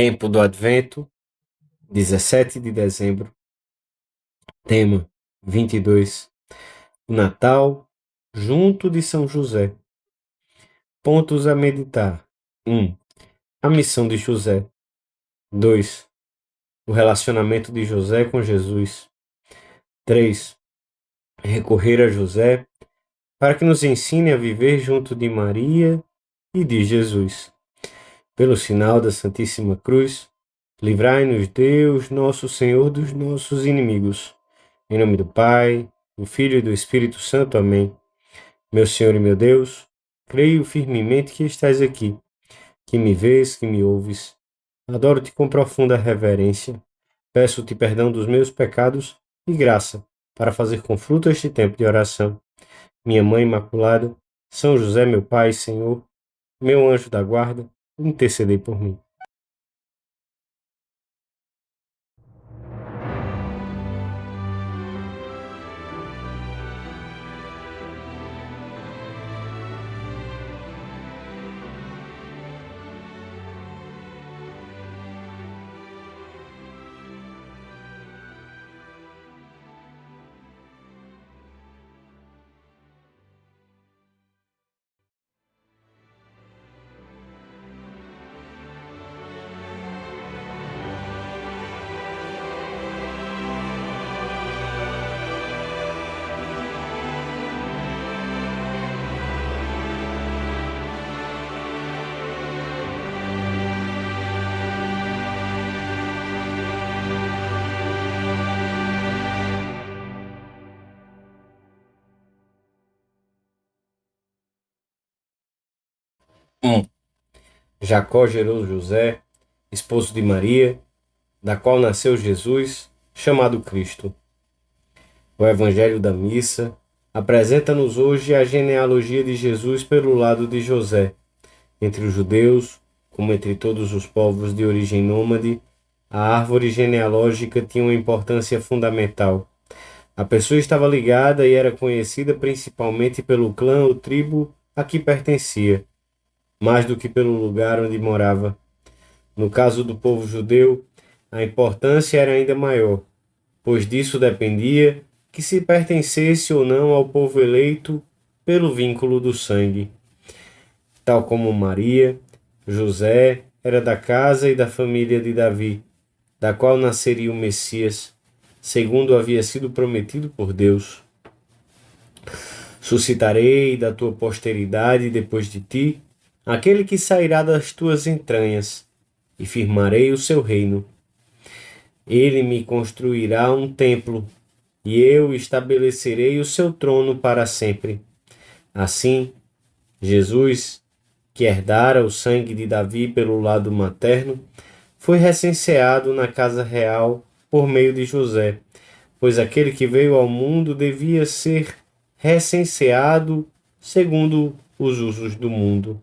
Tempo do Advento, 17 de dezembro. Tema 22. O Natal junto de São José. Pontos a meditar. 1. A missão de José. 2. O relacionamento de José com Jesus. 3. Recorrer a José para que nos ensine a viver junto de Maria e de Jesus. Pelo sinal da Santíssima Cruz, livrai-nos Deus, nosso Senhor, dos nossos inimigos. Em nome do Pai, do Filho e do Espírito Santo. Amém. Meu Senhor e meu Deus, creio firmemente que estás aqui, que me vês, que me ouves. Adoro-te com profunda reverência. Peço-te perdão dos meus pecados e graça para fazer com fruto este tempo de oração. Minha Mãe Imaculada, São José, meu Pai e Senhor, meu anjo da guarda, intercedei por mim. Jacó gerou José, esposo de Maria, da qual nasceu Jesus, chamado Cristo. O Evangelho da Missa apresenta-nos hoje a genealogia de Jesus pelo lado de José. Entre os judeus, como entre todos os povos de origem nômade, a árvore genealógica tinha uma importância fundamental. A pessoa estava ligada e era conhecida principalmente pelo clã ou tribo a que pertencia, mais do que pelo lugar onde morava. No caso do povo judeu, a importância era ainda maior, pois disso dependia que se pertencesse ou não ao povo eleito pelo vínculo do sangue. Tal como Maria, José era da casa e da família de Davi, da qual nasceria o Messias, segundo havia sido prometido por Deus. Suscitarei da tua posteridade depois de ti aquele que sairá das tuas entranhas, e firmarei o seu reino. Ele me construirá um templo, e eu estabelecerei o seu trono para sempre. Assim, Jesus, que herdara o sangue de Davi pelo lado materno, foi recenseado na casa real por meio de José, pois aquele que veio ao mundo devia ser recenseado segundo os usos do mundo.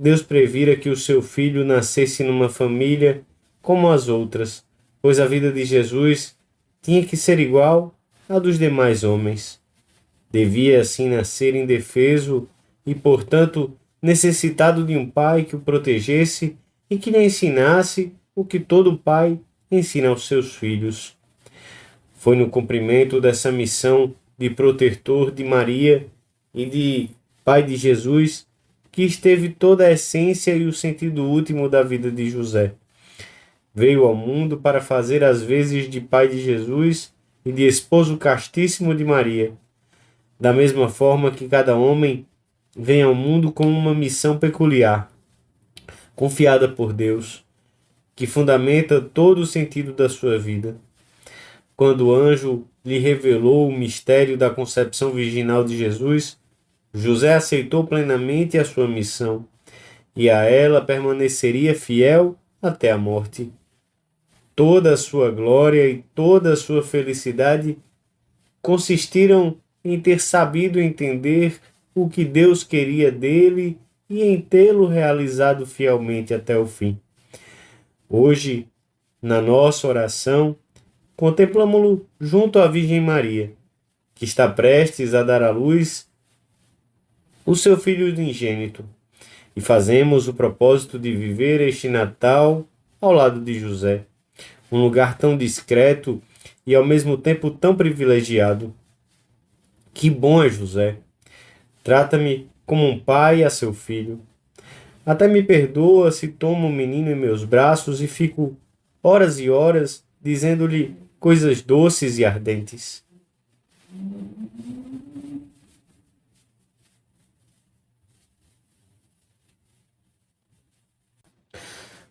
Deus previra que o seu filho nascesse numa família como as outras, pois a vida de Jesus tinha que ser igual à dos demais homens. Devia assim nascer indefeso e, portanto, necessitado de um pai que o protegesse e que lhe ensinasse o que todo pai ensina aos seus filhos. Foi no cumprimento dessa missão de protetor de Maria e de pai de Jesus que esteve toda a essência e o sentido último da vida de José. Veio ao mundo para fazer as vezes de pai de Jesus e de esposo castíssimo de Maria, da mesma forma que cada homem vem ao mundo com uma missão peculiar, confiada por Deus, que fundamenta todo o sentido da sua vida. Quando o anjo lhe revelou o mistério da concepção virginal de Jesus, José aceitou plenamente a sua missão, e a ela permaneceria fiel até a morte. Toda a sua glória e toda a sua felicidade consistiram em ter sabido entender o que Deus queria dele e em tê-lo realizado fielmente até o fim. Hoje, na nossa oração, contemplamo-lo junto à Virgem Maria, que está prestes a dar à luz o seu Filho unigênito, e fazemos o propósito de viver este Natal ao lado de José, um lugar tão discreto e ao mesmo tempo tão privilegiado. Que bom é José! Trata-me como um pai a seu filho. Até me perdoa se tomo o menino em meus braços e fico horas e horas dizendo-lhe coisas doces e ardentes.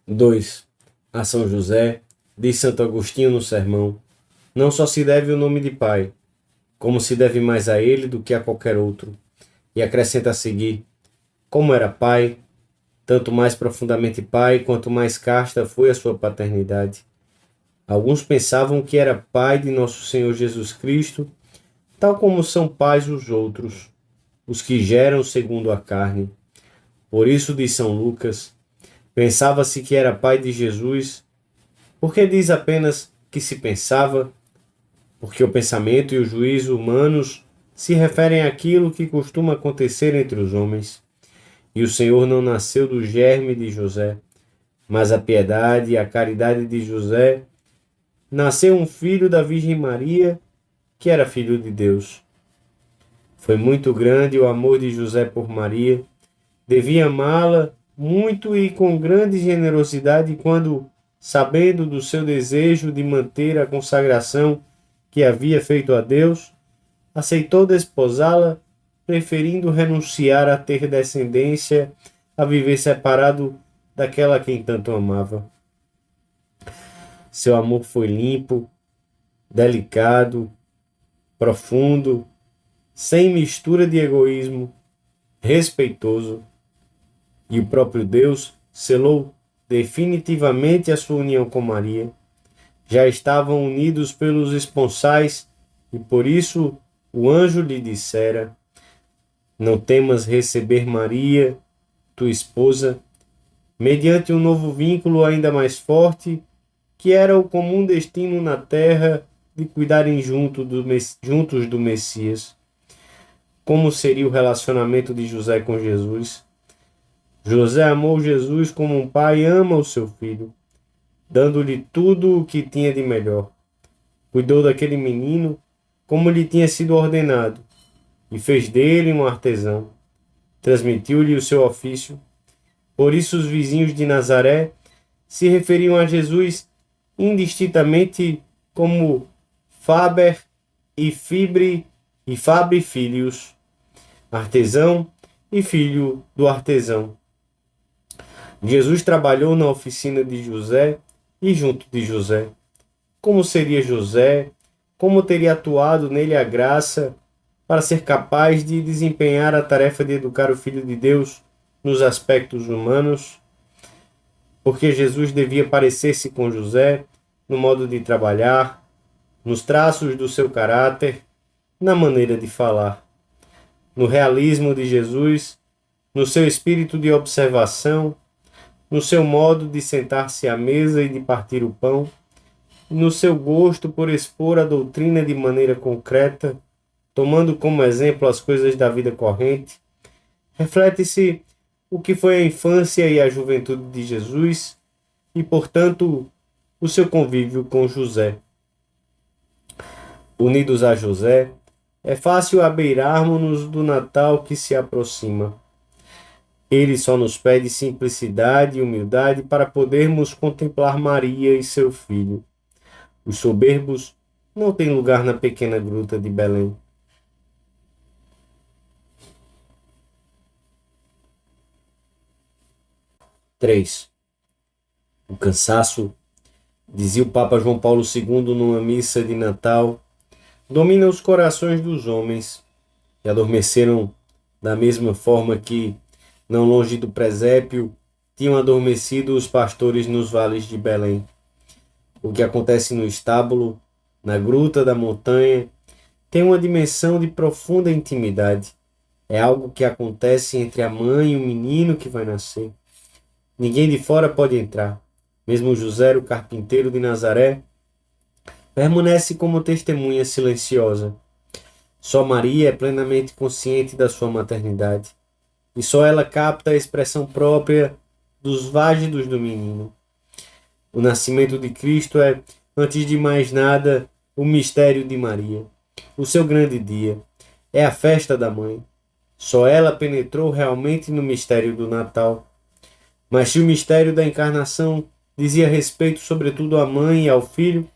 2. A São José, diz Santo Agostinho no sermão, não só se deve o nome de pai, como se deve mais a ele do que a qualquer outro. E acrescenta a seguir, como era pai, tanto mais profundamente pai, quanto mais casta foi a sua paternidade. Alguns pensavam que era pai de nosso Senhor Jesus Cristo, tal como são pais os outros, os que geram segundo a carne. Por isso, diz São Lucas, pensava-se que era pai de Jesus, porque diz apenas que se pensava, porque o pensamento e o juízo humanos se referem àquilo que costuma acontecer entre os homens. E o Senhor não nasceu do germe de José, mas a piedade e a caridade de José nasceu um filho da Virgem Maria, que era filho de Deus. Foi muito grande o amor de José por Maria, devia amá-la muito e com grande generosidade quando, sabendo do seu desejo de manter a consagração que havia feito a Deus, aceitou desposá-la, preferindo renunciar a ter descendência a viver separado daquela a quem tanto amava. Seu amor foi limpo, delicado, profundo, sem mistura de egoísmo, respeitoso, e o próprio Deus selou definitivamente a sua união com Maria. Já estavam unidos pelos esponsais e por isso o anjo lhe dissera: não temas receber Maria, tua esposa, mediante um novo vínculo ainda mais forte, que era o comum destino na terra de cuidarem juntos do Messias. Como seria o relacionamento de José com Jesus? José amou Jesus como um pai ama o seu filho, dando-lhe tudo o que tinha de melhor. Cuidou daquele menino como lhe tinha sido ordenado, e fez dele um artesão. Transmitiu-lhe o seu ofício. Por isso os vizinhos de Nazaré se referiam a Jesus indistintamente como Faber e Fibre e Fabre Filhos, artesão e filho do artesão. Jesus trabalhou na oficina de José e junto de José. Como seria José? Como teria atuado nele a graça para ser capaz de desempenhar a tarefa de educar o Filho de Deus nos aspectos humanos? Porque Jesus devia parecer-se com José no modo de trabalhar, nos traços do seu caráter, na maneira de falar. No realismo de Jesus, no seu espírito de observação, no seu modo de sentar-se à mesa e de partir o pão, no seu gosto por expor a doutrina de maneira concreta, tomando como exemplo as coisas da vida corrente, reflete-se o que foi a infância e a juventude de Jesus e, portanto, o seu convívio com José. Unidos a José, é fácil abeirarmos-nos do Natal que se aproxima. Ele só nos pede simplicidade e humildade para podermos contemplar Maria e seu filho. Os soberbos não têm lugar na pequena gruta de Belém. Três. O cansaço, dizia o Papa João Paulo II numa missa de Natal, domina os corações dos homens, que adormeceram da mesma forma que, não longe do presépio, tinham adormecido os pastores nos vales de Belém. O que acontece no estábulo, na gruta da montanha, tem uma dimensão de profunda intimidade. É algo que acontece entre a mãe e o menino que vai nascer. Ninguém de fora pode entrar. Mesmo José, o carpinteiro de Nazaré, permanece como testemunha silenciosa. Só Maria é plenamente consciente da sua maternidade. E só ela capta a expressão própria dos vágidos do menino. O nascimento de Cristo é, antes de mais nada, o mistério de Maria. O seu grande dia é a festa da mãe. Só ela penetrou realmente no mistério do Natal. Mas se o mistério da encarnação dizia respeito sobretudo à mãe e ao filho,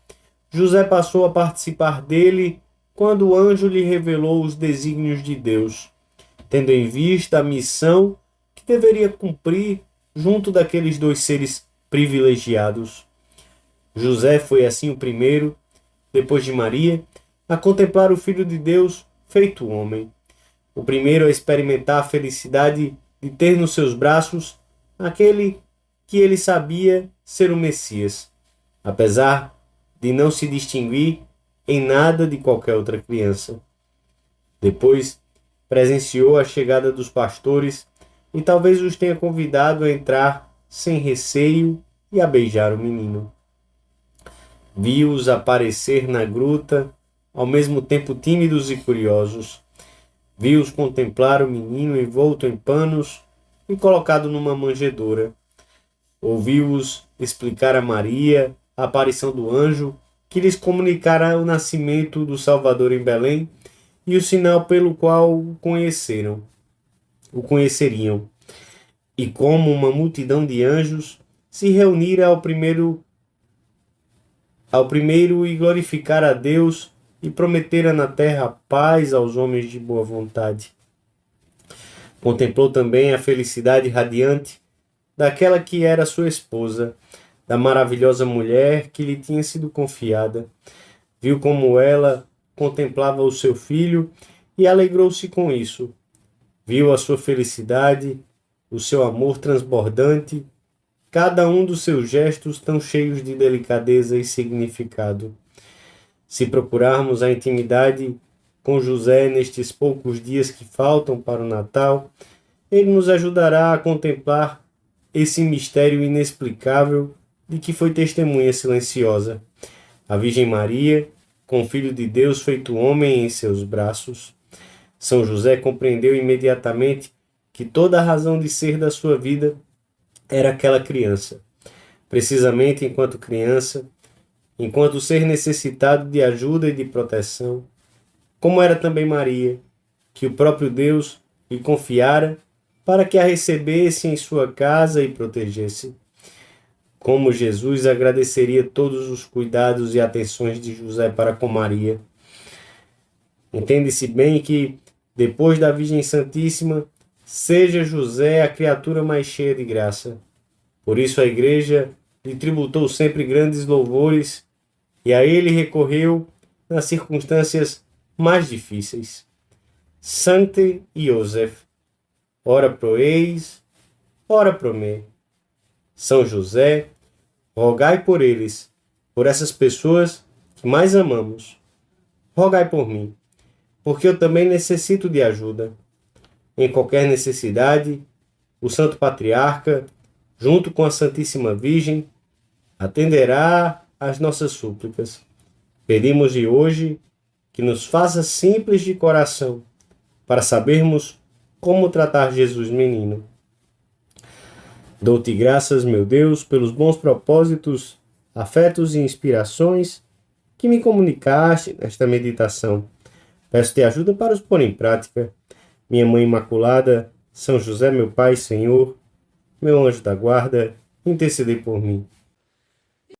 José passou a participar dele quando o anjo lhe revelou os desígnios de Deus, tendo em vista a missão que deveria cumprir junto daqueles dois seres privilegiados. José foi assim o primeiro, depois de Maria, a contemplar o Filho de Deus feito homem. O primeiro a experimentar a felicidade de ter nos seus braços aquele que ele sabia ser o Messias, apesar de não se distinguir em nada de qualquer outra criança. Depois, presenciou a chegada dos pastores e talvez os tenha convidado a entrar sem receio e a beijar o menino. Viu-os aparecer na gruta, ao mesmo tempo tímidos e curiosos. Viu-os contemplar o menino envolto em panos e colocado numa manjedoura. Ouviu-os explicar a Maria a aparição do anjo que lhes comunicara o nascimento do Salvador em Belém e o sinal pelo qual o conheceriam, e como uma multidão de anjos se reunira ao primeiro e glorificara a Deus e prometera na terra paz aos homens de boa vontade. Contemplou também a felicidade radiante daquela que era sua esposa, da maravilhosa mulher que lhe tinha sido confiada. Viu como ela contemplava o seu filho e alegrou-se com isso. Viu a sua felicidade, o seu amor transbordante, cada um dos seus gestos tão cheios de delicadeza e significado. Se procurarmos a intimidade com José nestes poucos dias que faltam para o Natal, ele nos ajudará a contemplar esse mistério inexplicável de que foi testemunha silenciosa. A Virgem Maria, com o Filho de Deus feito homem em seus braços. São José compreendeu imediatamente que toda a razão de ser da sua vida era aquela criança. Precisamente enquanto criança, enquanto ser necessitado de ajuda e de proteção, como era também Maria, que o próprio Deus lhe confiara para que a recebesse em sua casa e protegesse. Como Jesus agradeceria todos os cuidados e atenções de José para com Maria. Entende-se bem que, depois da Virgem Santíssima, seja José a criatura mais cheia de graça. Por isso a Igreja lhe tributou sempre grandes louvores e a ele recorreu nas circunstâncias mais difíceis. Sancte Iosef, ora pro eis, ora pro me. São José, rogai por eles, por essas pessoas que mais amamos. Rogai por mim, porque eu também necessito de ajuda. Em qualquer necessidade, o Santo Patriarca, junto com a Santíssima Virgem, atenderá às nossas súplicas. Pedimos-lhe hoje que nos faça simples de coração, para sabermos como tratar Jesus menino. Dou-te graças, meu Deus, pelos bons propósitos, afetos e inspirações que me comunicaste nesta meditação. Peço-te ajuda para os pôr em prática. Minha Mãe Imaculada, São José, meu Pai e Senhor, meu anjo da guarda, intercedei por mim.